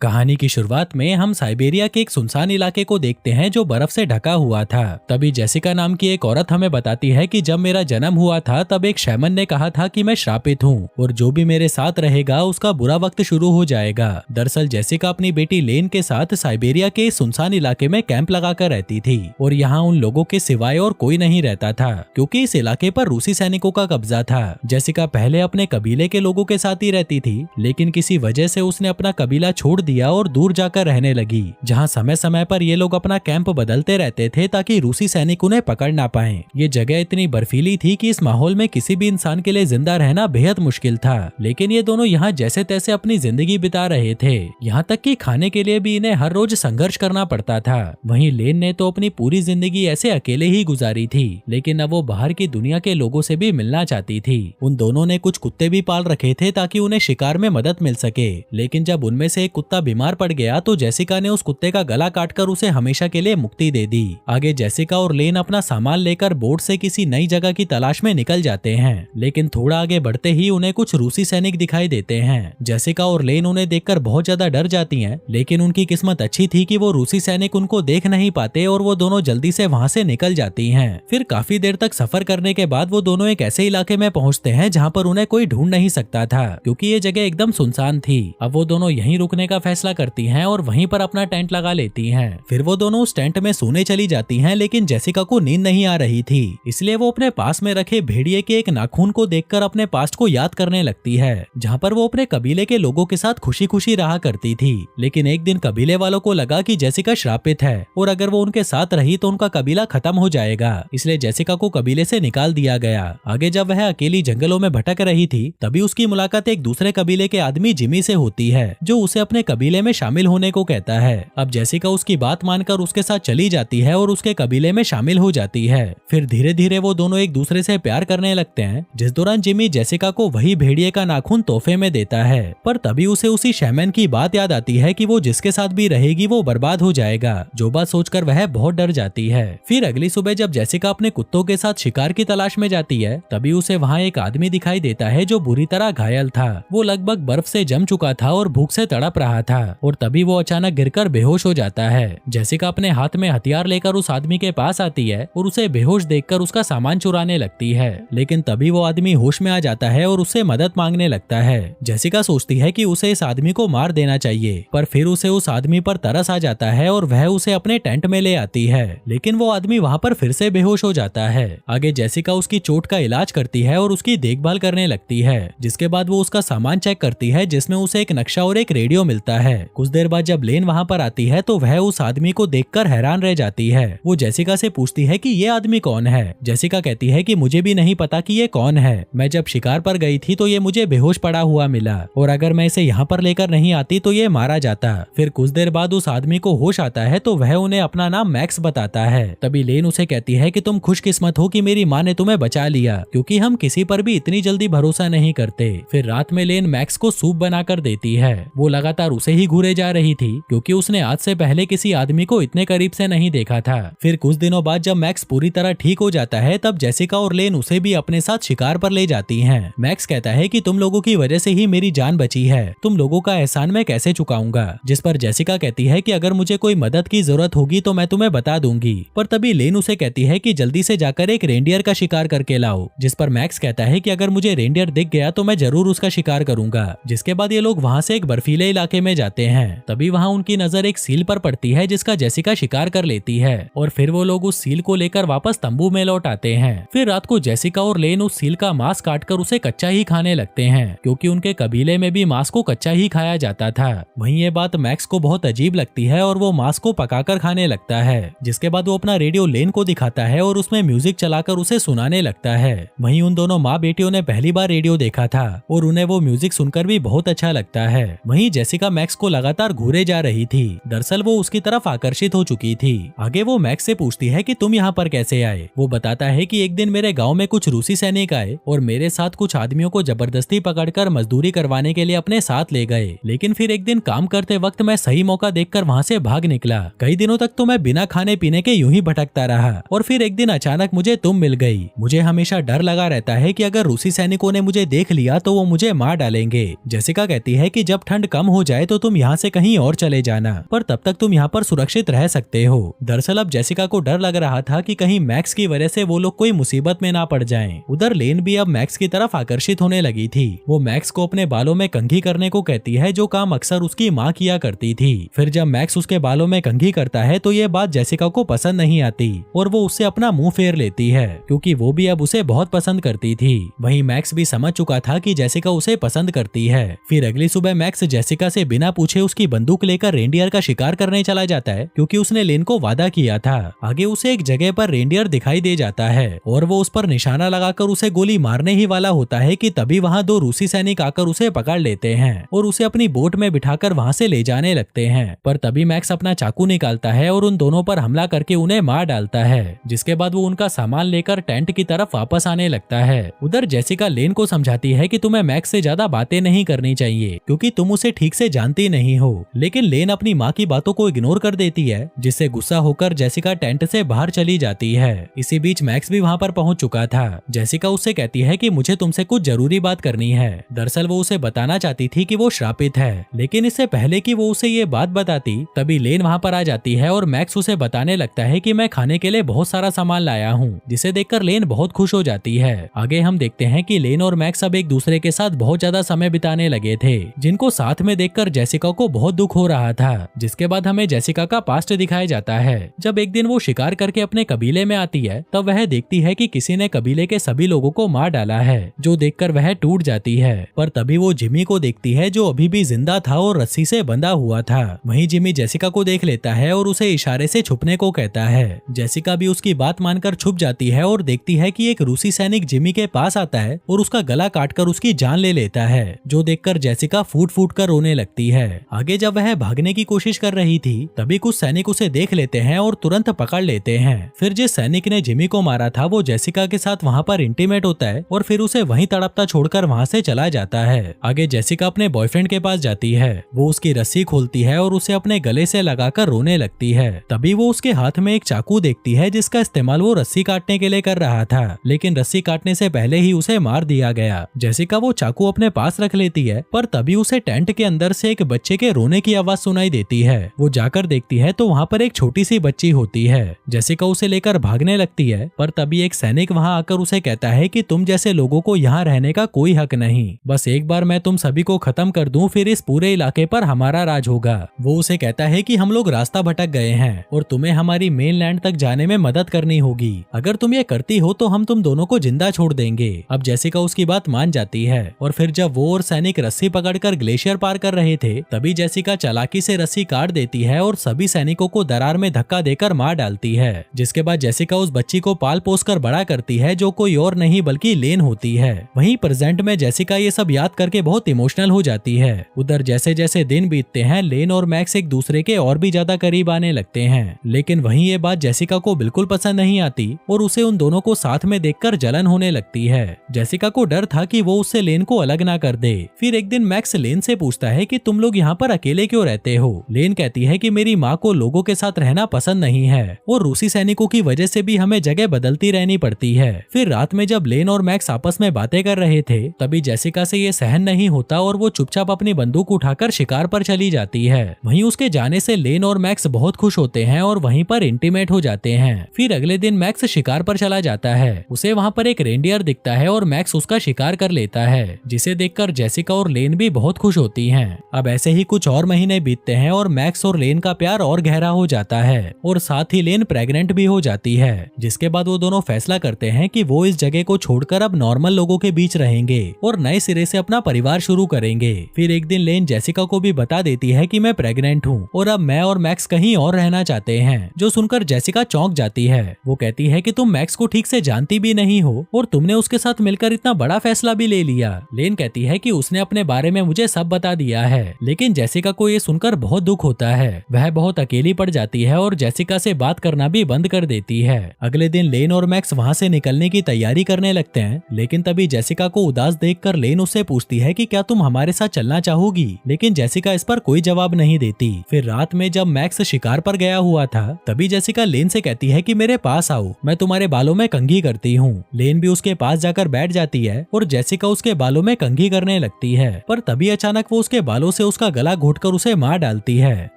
कहानी की शुरुआत में हम साइबेरिया के एक सुनसान इलाके को देखते हैं जो बर्फ से ढका हुआ था। तभी जेसिका नाम की एक औरत हमें बताती है कि जब मेरा जन्म हुआ था तब एक शैमन ने कहा था कि मैं श्रापित हूँ और जो भी मेरे साथ रहेगा उसका बुरा वक्त शुरू हो जाएगा। दरअसल जेसिका अपनी बेटी लेन के साथ साइबेरिया के इस सुनसान इलाके में कैंप लगाकर रहती थी और यहाँ उन लोगों के सिवाय और कोई नहीं रहता था क्योंकि इस इलाके पर रूसी सैनिकों का कब्जा था। जेसिका पहले अपने कबीले के लोगों के साथ ही रहती थी, लेकिन किसी वजह से उसने अपना कबीला छोड़ दिया और दूर जाकर रहने लगी, जहां समय समय पर ये लोग अपना कैंप बदलते रहते थे ताकि रूसी सैनिक उन्हें पकड़ ना पाएं। ये जगह इतनी बर्फीली थी कि इस माहौल में किसी भी इंसान के लिए जिंदा रहना बेहद मुश्किल था, लेकिन ये दोनों यहाँ जैसे तैसे अपनी जिंदगी बिता रहे थे। यहाँ तक कि खाने के लिए भी इन्हें हर रोज संघर्ष करना पड़ता था। वहीं लेन ने तो अपनी पूरी जिंदगी ऐसे अकेले ही गुजारी थी, लेकिन अब वो बाहर की दुनिया के लोगों से भी मिलना चाहती थी। उन दोनों ने कुछ कुत्ते भी पाल रखे थे ताकि उन्हें शिकार में मदद मिल सके, लेकिन जब उनमें से एक कुत्ता बीमार पड़ गया तो जेसिका ने उस कुत्ते का गला काटकर उसे हमेशा के लिए मुक्ति दे दी। आगे जेसिका और लेन अपना सामान लेकर बोट से किसी नई जगह की तलाश में निकल जाते हैं, लेकिन थोड़ा आगे बढ़ते ही उन्हें कुछ रूसी सैनिक दिखाई देते हैं। जेसिका और लेन उन्हें देखकर बहुत ज्यादा डर जाती हैं, लेकिन उनकी किस्मत अच्छी थी कि वो रूसी सैनिक उनको देख नहीं पाते और वो दोनों जल्दी से वहां से निकल जाती हैं। फिर काफी देर तक सफर करने के बाद वो दोनों एक ऐसे इलाके में पहुंचते हैं जहां पर उन्हें कोई ढूंढ नहीं सकता था क्योंकि ये जगह एकदम सुनसान थी। अब वो दोनों यहीं रुकने का फैसला करती हैं और वहीं पर अपना टेंट लगा लेती हैं। फिर वो दोनों उस टेंट में सोने चली जाती हैं, लेकिन जेसिका को नींद नहीं आ रही थी, इसलिए वो अपने पास में रखे भेड़िए के एक नाखून को देखकर अपने पास्ट को याद करने लगती है, जहाँ पर वो अपने कबीले के लोगों के साथ खुशी खुशी रहा करती थी। लेकिन एक दिन कबीले वालों को लगा कि जेसिका श्रापित है और अगर वो उनके साथ रही तो उनका कबीला खत्म हो जाएगा, इसलिए जेसिका को कबीले से निकाल दिया गया। आगे जब वह अकेली जंगलों में भटक रही थी तभी उसकी मुलाकात एक दूसरे कबीले के आदमी जिमी से होती है, जो उसे अपने कबीले में शामिल होने को कहता है। अब जेसिका उसकी बात मानकर उसके साथ चली जाती है और उसके कबीले में शामिल हो जाती है। फिर धीरे धीरे वो दोनों एक दूसरे से प्यार करने लगते हैं, जिस दौरान जिमी जेसिका को वही भेड़िए का नाखून तोहफे में देता है। पर तभी उसे उसी शैमन की बात याद आती है कि वो जिसके साथ भी रहेगी वो बर्बाद हो जाएगा, जो बात सोचकर वह बहुत डर जाती है। फिर अगली सुबह जब जेसिका अपने कुत्तों के साथ शिकार की तलाश में जाती है तभी उसे वहाँ एक आदमी दिखाई देता है जो बुरी तरह घायल था। वो लगभग बर्फ से जम चुका था और भूख से तड़प रहा था और तभी वो अचानक गिरकर बेहोश हो जाता है। जेसिका अपने हाथ में हथियार लेकर उस आदमी के पास आती है और उसे बेहोश देखकर उसका सामान चुराने लगती है, लेकिन तभी वो आदमी होश में आ जाता है और उससे मदद मांगने लगता है। जेसिका सोचती है कि उसे इस आदमी को मार देना चाहिए, पर फिर उसे उस आदमी पर तरस आ जाता है और वह उसे अपने टेंट में ले आती है, लेकिन वो आदमी वहाँ पर फिर से बेहोश हो जाता है। आगे जेसिका उसकी चोट का इलाज करती है और उसकी देखभाल करने लगती है, जिसके बाद वो उसका सामान चेक करती है जिसमें उसे एक नक्शा और एक रेडियो मिलता है। कुछ देर बाद जब लेन वहाँ पर आती है तो वह उस आदमी को देखकर हैरान रह जाती है। वो जेसिका से पूछती है कि ये आदमी कौन है। जेसिका कहती है कि मुझे भी नहीं पता कि ये कौन है, मैं जब शिकार पर गई थी तो ये मुझे बेहोश पड़ा हुआ मिला और अगर मैं इसे यहाँ पर लेकर नहीं आती तो ये मारा जाता। फिर कुछ देर बाद उस आदमी को होश आता है तो वह उन्हें अपना नाम मैक्स बताता है। तभी लेन उसे कहती है कि तुम खुशकिस्मत हो कि मेरी माँ ने तुम्हें बचा लिया, क्योंकि हम किसी पर भी इतनी जल्दी भरोसा नहीं करते। फिर रात में लेन मैक्स को सूप बनाकर देती है। वो लगातार उसे ही घूरे जा रही थी क्योंकि उसने आज से पहले किसी आदमी को इतने करीब से नहीं देखा था। फिर कुछ दिनों बाद जब मैक्स पूरी तरह ठीक हो जाता है तब जेसिका और लेन उसे भी अपने साथ शिकार पर ले जाती हैं। मैक्स कहता है कि तुम लोगों की वजह से ही मेरी जान बची है, तुम लोगों का एहसान मैं कैसे चुकाऊंगा। जिस पर जेसिका कहती है कि अगर मुझे कोई मदद की जरूरत होगी तो मैं तुम्हें बता दूंगी। पर तभी लेन उसे कहती है कि जल्दी से जाकर एक रेंडियर का शिकार करके लाओ। जिस पर मैक्स कहता है कि अगर मुझे रेंडियर दिख गया तो मैं जरूर उसका शिकार करूंगा। जिसके बाद ये लोग वहाँ से एक बर्फीले इलाके में जाते हैं। तभी वहाँ उनकी नजर एक सील पर पड़ती है जिसका जेसिका शिकार कर लेती है और फिर वो लोग उस सील को लेकर वापस तंबू में लौट आते हैं। फिर रात को जेसिका और लेन उस सील का मांस काटकर उसे कच्चा ही खाने लगते हैं, क्योंकि उनके कबीले में भी मांस को कच्चा ही खाया जाता था। वहीं ये बात मैक्स को बहुत अजीब लगती है और वो मांस को पकाकर खाने लगता है। जिसके बाद वो अपना रेडियो लेन को दिखाता है और उसमें म्यूजिक चलाकर उसे सुनाने लगता है। वहीं उन दोनों माँ बेटियों ने पहली बार रेडियो देखा था और उन्हें वो म्यूजिक सुनकर भी बहुत अच्छा लगता है। वहीं जेसिका मैक्स को लगातार घूरे जा रही थी, दरअसल वो उसकी तरफ आकर्षित हो चुकी थी। आगे वो मैक्स से पूछती है कि तुम यहाँ पर कैसे आए। वो बताता है कि एक दिन मेरे गांव में कुछ रूसी सैनिक आए और मेरे साथ कुछ आदमियों को जबरदस्ती पकड़कर मजदूरी करवाने के लिए अपने साथ ले गए, लेकिन फिर एक दिन काम करते वक्त मैं सही मौका देखकर वहाँ से भाग निकला। कई दिनों तक तो मैं बिना खाने पीने के यूं ही भटकता रहा और फिर एक दिन अचानक मुझे तुम मिल गई। मुझे हमेशा डर लगा रहता है कि अगर रूसी सैनिकों ने मुझे देख लिया तो वो मुझे मार डालेंगे। जेसिका कहती है कि जब ठंड कम हो जाए तो तुम यहाँ से कहीं और चले जाना, पर तब तक तुम यहाँ पर सुरक्षित रह सकते हो। दरअसल अब जेसिका को डर लग रहा था कि कहीं मैक्स की वजह से वो लोग कोई मुसीबत में ना पड़ जाएं। उधर लेन भी अब मैक्स की तरफ आकर्षित होने लगी थी। वो मैक्स को अपने बालों में कंघी करने को कहती है, जो काम अक्सर उसकी माँ किया करती थी। फिर जब मैक्स उसके बालों में कंघी करता है तो ये बात जेसिका को पसंद नहीं आती और वो उससे अपना मुंह फेर लेती है, क्योंकि वो भी अब उसे बहुत पसंद करती थी। वहीं मैक्स भी समझ चुका था कि जेसिका उसे पसंद करती है। फिर अगली सुबह मैक्स जेसिका से बिना पूछे उसकी बंदूक लेकर रेनडियर का शिकार करने चला जाता है, क्योंकि उसने लेन को वादा किया था। आगे उसे एक जगह पर रेनडियर दिखाई दे जाता है और वो उस पर निशाना लगाकर उसे गोली मारने ही वाला होता है कि तभी वहाँ दो रूसी सैनिक आकर उसे पकड़ लेते हैं और उसे अपनी बोट में बिठाकर वहाँ से ले जाने लगते हैं। पर तभी मैक्स अपना चाकू निकालता है और उन दोनों पर हमला करके उन्हें मार डालता है, जिसके बाद वो उनका सामान लेकर टेंट की तरफ वापस आने लगता है। उधर जेसिका लेन को समझाती है कि तुम्हें मैक्स से ज्यादा बातें नहीं करनी चाहिए, क्योंकि तुम उसे ठीक से जानती नहीं हो। लेकिन लेन अपनी माँ की बातों को इग्नोर कर देती है, जिससे गुस्सा होकर जेसिका टेंट से बाहर चली जाती है। इसी बीच मैक्स भी वहाँ पर पहुँच चुका था। जेसिका उससे कहती है कि मुझे तुमसे कुछ जरूरी बात करनी है। दरअसल वो उसे बताना चाहती थी कि वो श्रापित है, लेकिन इससे पहले कि वो उसे ये बात बताती तभी लेन वहाँ पर आ जाती है और मैक्स उसे बताने लगता है कि मैं खाने के लिए बहुत सारा सामान लाया हूँ, जिसे देखकर लेन बहुत खुश हो जाती है। आगे हम देखते हैं कि लेन और मैक्स अब एक दूसरे के साथ बहुत ज्यादा समय बिताने लगे थे, जिनको साथ में देखकर जेसिका को बहुत दुख हो रहा था। जिसके बाद हमें जेसिका का पास्ट दिखाया जाता है। जब एक दिन वो शिकार करके अपने कबीले में आती है तब वह देखती है कि किसी ने कबीले के सभी लोगों को मार डाला है, जो देखकर वह टूट जाती है। पर तभी वो जिमी को देखती है, जो अभी भी जिंदा था और रस्सी से बंधा हुआ था। वहीं जिमी जेसिका को देख लेता है और उसे इशारे से छुपने को कहता है। जेसिका भी उसकी बात मानकर छुप जाती है और देखती है कि एक रूसी सैनिक जिमी के पास आता है और उसका गला काटकर उसकी जान ले लेता है, जो देखकर जेसिका फूट फूट कर रोने लगती है। आगे जब वह भागने की कोशिश कर रही थी तभी कुछ सैनिक उसे देख लेते हैं और तुरंत पकड़ लेते हैं। फिर जिस सैनिक ने जिमी को मारा था वो जेसिका के साथ वहाँ पर इंटीमेट होता है और फिर उसे वहीं तड़पता छोड़कर वहाँ से चला जाता है। आगे जेसिका अपने बॉयफ्रेंड के पास जाती है। वो उसकी रस्सी खोलती है और उसे अपने गले से लगाकर रोने लगती है। तभी वो उसके हाथ में एक चाकू देखती है, जिसका इस्तेमाल वो रस्सी काटने के लिए कर रहा था, लेकिन रस्सी काटने से पहले ही उसे मार दिया गया। जेसिका वो चाकू अपने पास रख लेती है, पर तभी उसे टेंट के अंदर से एक बच्चे के रोने की आवाज सुनाई देती है। वो जाकर देखती है तो वहाँ पर एक छोटी सी बच्ची होती है। जेसिका उसे लेकर भागने लगती है, पर तभी एक सैनिक वहाँ आकर उसे कहता है कि तुम जैसे लोगों को यहाँ रहने का कोई हक नहीं, बस एक बार मैं तुम सभी को खत्म कर दूं, फिर इस पूरे इलाके पर हमारा राज होगा। वो उसे कहता है कि हम लोग रास्ता भटक गए हैं और तुम्हें हमारी मेन लैंड तक जाने में मदद करनी होगी। अगर तुम ये करती हो तो हम तुम दोनों को जिंदा छोड़ देंगे। अब जेसिका उसकी बात मान जाती है और फिर जब वो और सैनिक रस्सी पकड़कर ग्लेशियर पार कर रहे थे तभी जेसिका चालाकी से रस्सी काट देती है और सभी सैनिकों को दरार में धक्का देकर मार डालती है। जिसके बाद जेसिका उस बच्ची को पाल पोस कर बड़ा करती है, जो कोई और नहीं बल्कि लेन होती है। वहीं प्रेजेंट में जेसिका ये सब याद करके बहुत इमोशनल हो जाती है। उधर जैसे जैसे दिन बीतते हैं लेन और मैक्स एक दूसरे के और भी ज्यादा करीब आने लगते हैं, लेकिन वहीं ये बात जेसिका को बिल्कुल पसंद नहीं आती और उसे उन दोनों को साथ में देखकर जलन होने लगती है। जेसिका को डर था कि वो उससे लेन को अलग ना कर दे। फिर एक दिन मैक्स लेन से पूछता है कि तुम लोग यहाँ पर अकेले क्यों रहते हो। लेन कहती है कि मेरी माँ को लोगों के साथ रहना पसंद नहीं है और रूसी सैनिकों की वजह से भी हमें जगह बदलती रहनी पड़ती है। फिर रात में जब लेन और मैक्स आपस में बातें कर रहे थे तभी जेसिका से ये सहन नहीं होता और वो चुपचाप अपनी बंदूक उठाकर शिकार पर चली जाती है। वहीं उसके जाने से लेन और मैक्स बहुत खुश होते हैं और वहीं पर इंटीमेट हो जाते हैं। फिर अगले दिन मैक्स शिकार पर चला जाता है। उसे वहाँ पर एक रेनडियर दिखता है और मैक्स उसका शिकार कर लेता है, जिसे देखकर जेसिका और लेन भी बहुत खुश होती हैं। अब ऐसे ही कुछ और महीने बीतते हैं और मैक्स और लेन का प्यार और गहरा हो जाता है और साथ ही लेन प्रेग्नेंट भी हो जाती है। जिसके बाद वो दोनों फैसला करते हैं कि वो इस जगह को छोड़कर अब नॉर्मल लोगों के बीच रहेंगे और नए सिरे से अपना परिवार शुरू करेंगे। फिर एक दिन लेन जेसिका को भी बता देती है कि मैं प्रेग्नेंट हूँ और अब मैं और मैक्स कहीं और रहना चाहते हैं, जो सुनकर जेसिका चौंक जाती है। वो कहती है कि तुम मैक्स को ठीक से जानती भी नहीं हो और तुमने उसके साथ मिलकर इतना बड़ा फैसला भी ले लिया। लेन कहती है कि उसने अपने बारे में मुझे सब बता दिया है, लेकिन जेसिका को ये सुनकर बहुत दुख होता है। वह बहुत अकेली पड़ जाती है और जेसिका से बात करना भी बंद कर देती है। अगले दिन लेन और मैक्स वहाँ से निकलने की तैयारी करने लगते हैं, लेकिन तभी जेसिका को उदास देखकर लेन उससे पूछती है कि क्या तुम हमारे साथ चलना चाहोगी, लेकिन जेसिका इस पर कोई जवाब नहीं देती। फिर रात में जब मैक्स शिकार पर गया हुआ था तभी जेसिका लेन से कहती है कि मेरे पास आओ, मैं तुम्हारे बालों में कंघी करती हूँ। लेन भी उसके पास जाकर बैठ जाती है और जेसिका उसके बालों में कंघी करने लगती है, पर तभी अचानक वो उसके बालों से उसका गला घोटकर उसे मार डालती है।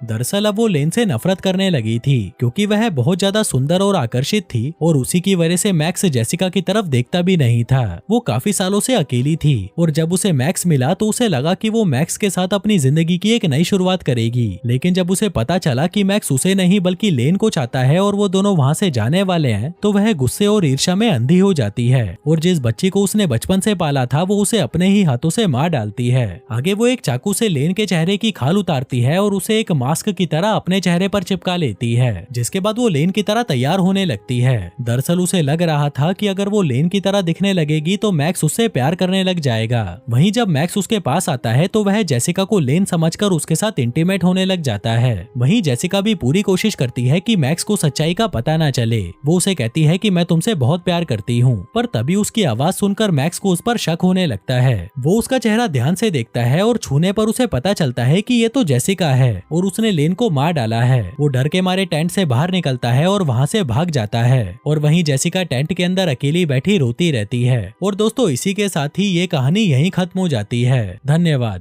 दरअसल अब वो लेन से नफरत करने लगी थी क्योंकि वह बहुत ज्यादा सुंदर और आकर्षित थी और उसी की वजह से मैक्स जेसिका की तरफ देखता भी नहीं था। वो काफी सालों से अकेली थी और जब उसे मैक्स मिला तो उसे लगा कि वो मैक्स के साथ अपनी जिंदगी की एक नई शुरुआत करेगी। लेकिन जब उसे पता चला कि मैक्स उसे नहीं बल्कि लेन को चाहता है और वो दोनों वहाँ से जाने वाले हैं तो वह गुस्से और ईर्ष्या में अंधी हो जाती है और जिस बच्ची को उसने बचपन से पाला था वो उसे अपने ही हाथों से मार डालती है। आगे वो एक चाकू से लेन के चेहरे की खाल उतारती है और उसे एक मास्क की तरह अपने चेहरे पर चिपका लेती है, जिसके बाद वो लेन की तरह तैयार होने लगती है। दरअसल उसे लग रहा था कि अगर वो लेन की तरह दिखने लगेगी तो मैक्स उससे प्यार करने लग जाएगा। वहीं जब मैक्स उसके पास आता है तो वह जेसिका को लेन समझकर उसके साथ इंटीमेट होने लग जाता है। वहीं जेसिका भी पूरी कोशिश करती है कि मैक्स को सच्चाई का पता न चले। वो उसे कहती है कि मैं तुमसे बहुत प्यार करती हूँ, पर तभी उसकी आवाज सुनकर मैक्स को उस पर शक होने लगता है। वो उसका चेहरा ध्यान से देखता है और छूने पर उसे पता चलता है कि ये तो जेसिका है और उसने लेन को मार डाला है। वो डर के मारे टेंट से बाहर निकलता है और वहाँ से भाग जाता है और वहीं जेसिका टेंट के अंदर अकेली बैठी रोती रहती है। और दोस्तों इसी के साथ ही ये कहानी यहीं खत्म हो जाती है। धन्यवाद।